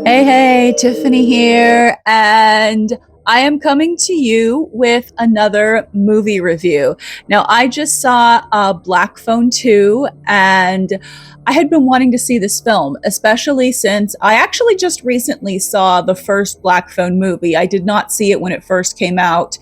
Hey, Tiffany here, and I am coming to you with another movie review. Now, I just saw Black Phone 2, and I had been wanting to see this film, especially since I actually just recently saw the first Black Phone movie. I did not see it when it first came out.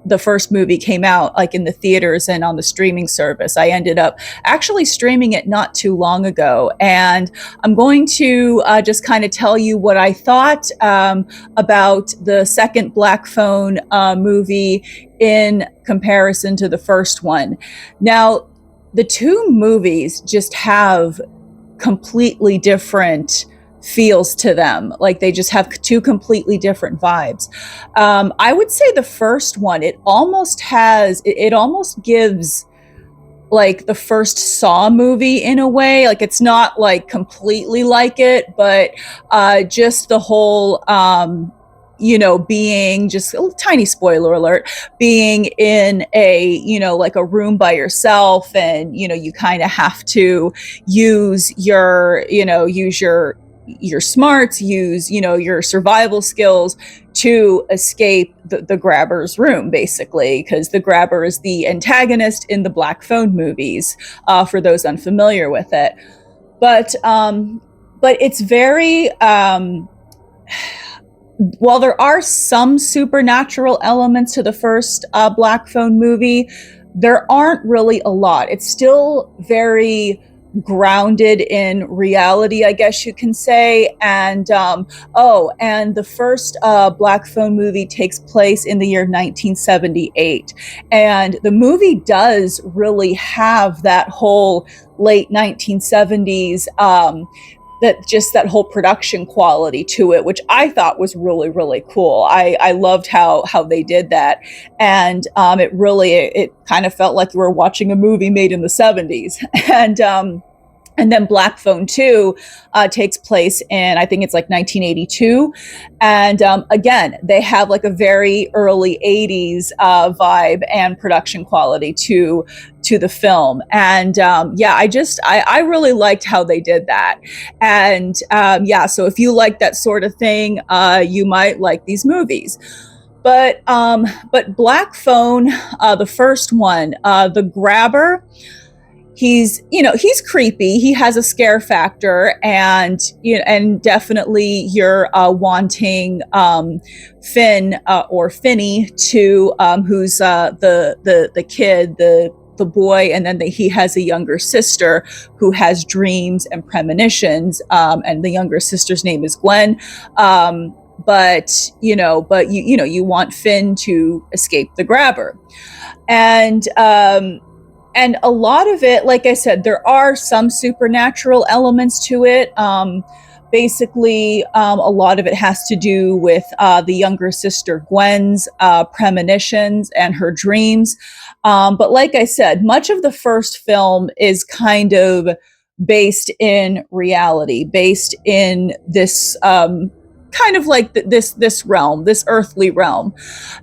The first movie came out like in the theaters and on the streaming service. I ended up actually streaming it not too long ago, and I'm going to just kind of tell you what I thought about the second Black Phone movie in comparison to the first one. Now, the two movies just have completely different feels to them. Like they just have two completely different vibes. I would say the first one, it almost gives like the first Saw movie in a way. Like it's not like completely like it, but just the whole being just a tiny spoiler alert, being in like a room by yourself, and you kind of have to use your smarts, use your survival skills to escape the grabber's room, basically, because the grabber is the antagonist in the Black Phone movies, for those unfamiliar with it. But it's very while there are some supernatural elements to the first Black Phone movie, there aren't really a lot. It's still very grounded in reality, I guess you can say. And and the first Black Phone movie takes place in the year 1978, and the movie does really have that whole late 1970s that whole production quality to it, which I thought was really, really cool. I loved how they did that. And it kind of felt like you were watching a movie made in the 70s. And then Black Phone 2 takes place in, I think it's like 1982. And again, they have like a very early 80s vibe and production quality to the film. And I really liked how they did that. And so if you like that sort of thing, you might like these movies. But Black Phone, the first one, the grabber, he's creepy. He has a scare factor, and and definitely you're wanting Finn, or Finny, to who's the kid, the boy, and then he has a younger sister who has dreams and premonitions, and the younger sister's name is Gwen. You want Finn to escape the grabber, and and a lot of it, like I said, there are some supernatural elements to it. A lot of it has to do with the younger sister Gwen's premonitions and her dreams. But like I said, much of the first film is kind of based in reality, based in this kind of like this realm, this earthly realm.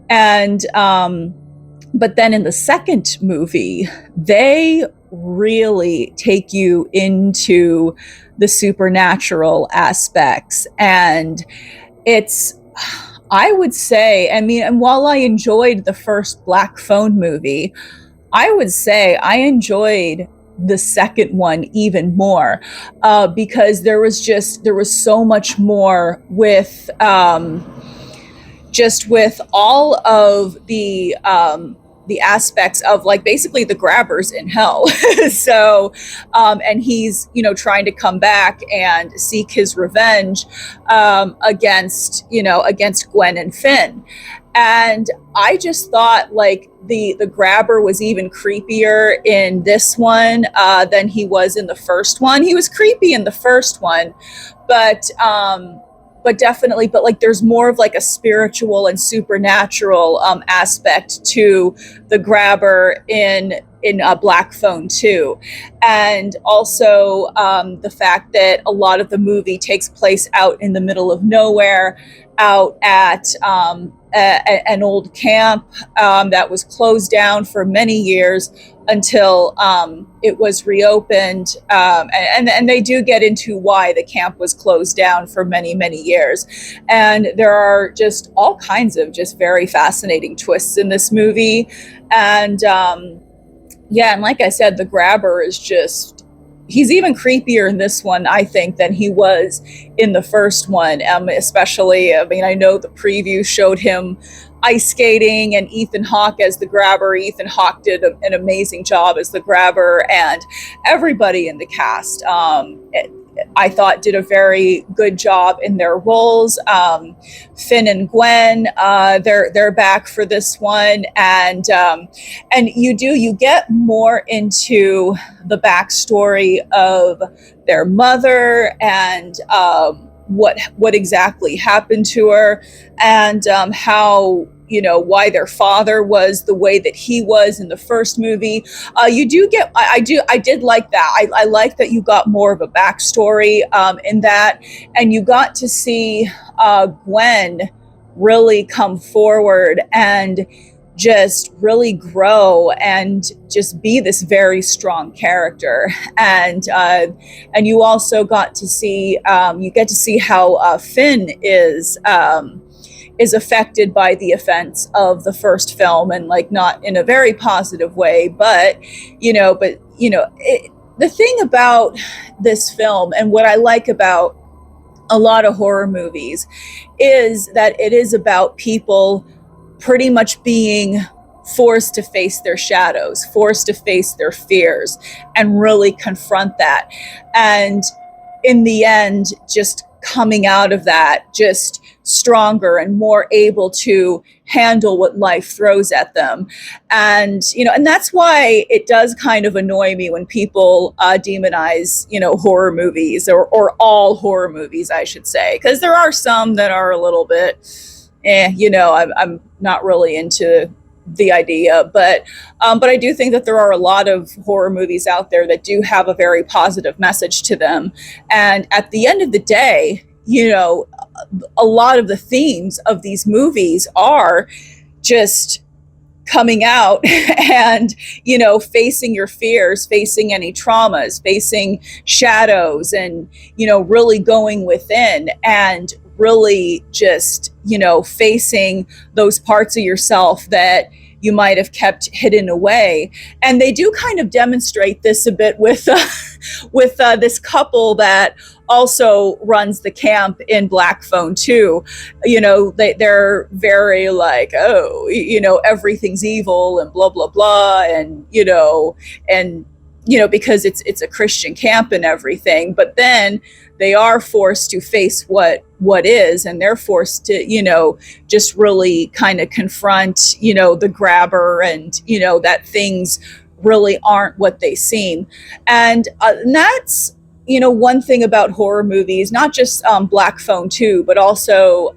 And but then in the second movie, they really take you into the supernatural aspects. And it's, I would say, I mean, and while I enjoyed the first Black Phone movie, I would say I enjoyed the second one even more, because there was so much more with just with all of the aspects of like basically the grabbers in hell. So and he's trying to come back and seek his revenge against Gwen and Finn. And I just thought like the grabber was even creepier in this one than he was in the first one. He was creepy in the first one, but definitely, but like there's more of like a spiritual and supernatural aspect to the grabber in Black Phone 2. And also the fact that a lot of the movie takes place out in the middle of nowhere, out at an old camp that was closed down for many years until it was reopened. And they do get into why the camp was closed down for many, many years. And there are just all kinds of just very fascinating twists in this movie. And yeah, and like I said, the grabber is just, he's even creepier in this one, I think, than he was in the first one. Especially, I mean, I know the preview showed him ice skating and Ethan Hawke as the grabber. Ethan Hawke did an amazing job as the grabber, and everybody in the cast, I thought, did a very good job in their roles. Finn and Gwen, they're back for this one, and you get more into the backstory of their mother and what exactly happened to her, and how, you know, why their father was the way that he was in the first movie. You do get, I did like that. I like that you got more of a backstory in that, and you got to see Gwen really come forward and just really grow and just be this very strong character. And you also got to see, you get to see how Finn is affected by the events of the first film, and like not in a very positive way, but the thing about this film, and what I like about a lot of horror movies, is that it is about people pretty much being forced to face their shadows, forced to face their fears, and really confront that. And in the end, just coming out of that just stronger and more able to handle what life throws at them. And and that's why it does kind of annoy me when people demonize horror movies, or all horror movies, I should say, because there are some that are a little bit I'm not really into the idea, but I do think that there are a lot of horror movies out there that do have a very positive message to them. And at the end of the day, a lot of the themes of these movies are just coming out and facing your fears, facing any traumas, facing shadows, and really going within and really just facing those parts of yourself that you might have kept hidden away. And they do kind of demonstrate this a bit with this couple that also runs the camp in Black Phone 2. They're very like, oh, everything's evil and blah blah blah, and because it's a Christian camp and everything. But then they are forced to face what is, and they're forced to just really kind of confront the grabber, and that things really aren't what they seem. And that's one thing about horror movies, not just Black Phone 2, but also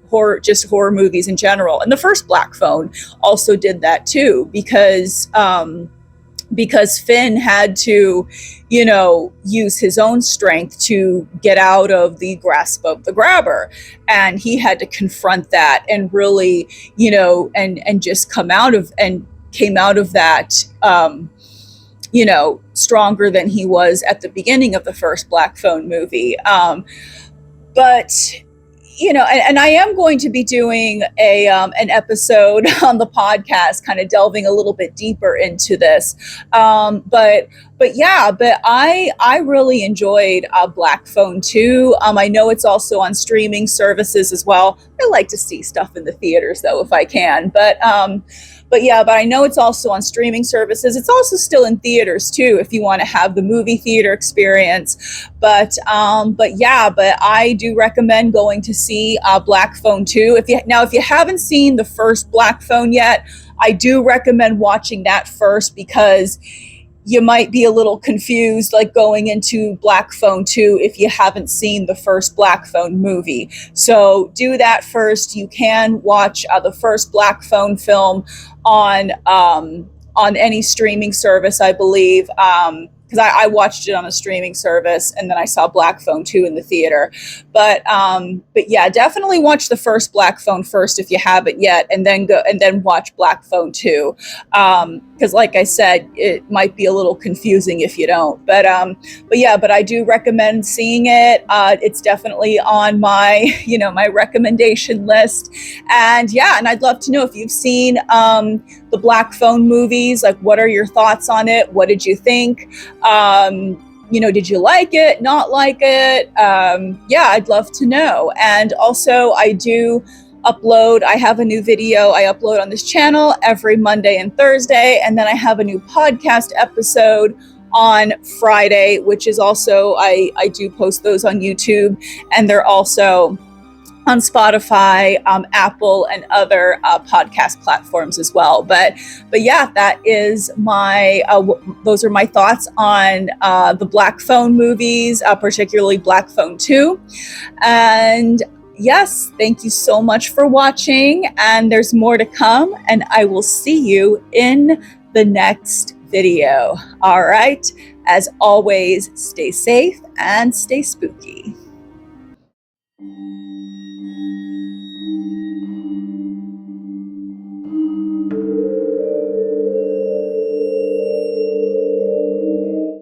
horror movies in general. And the first Black Phone also did that too, because Finn had to, use his own strength to get out of the grasp of the grabber. And he had to confront that and really, and just came out of that, stronger than he was at the beginning of the first Black Phone movie. But and I am going to be doing an episode on the podcast, kind of delving a little bit deeper into this. But I really enjoyed Black Phone 2. I know it's also on streaming services as well. I like to see stuff in the theaters though, if I can. But I know it's also on streaming services. It's also still in theaters too, if you want to have the movie theater experience. But I do recommend going to see Black Phone 2. If you haven't seen the first Black Phone yet, I do recommend watching that first, because you might be a little confused, like going into Black Phone 2 if you haven't seen the first Black Phone movie. So do that first. You can watch the first Black Phone film on any streaming service, I believe. because I watched it on a streaming service, and then I saw Black Phone 2 in the theater. But yeah, definitely watch the first Black Phone first if you haven't yet, and then watch Black Phone 2. Because like I said, it might be a little confusing if you don't. But I do recommend seeing it. It's definitely on my my recommendation list. And yeah, and I'd love to know if you've seen the Black Phone movies. Like, what are your thoughts on it? What did you think? Did you like it, not like it? Yeah, I'd love to know. And also, I have a new video I upload on this channel every Monday and Thursday, and then I have a new podcast episode on Friday, which is also, I do post those on YouTube, and they're also on Spotify, Apple, and other podcast platforms as well. But yeah, that is those are my thoughts on the Black Phone movies, particularly Black Phone 2. And yes, thank you so much for watching, and there's more to come, and I will see you in the next video. All right, as always, stay safe and stay spooky.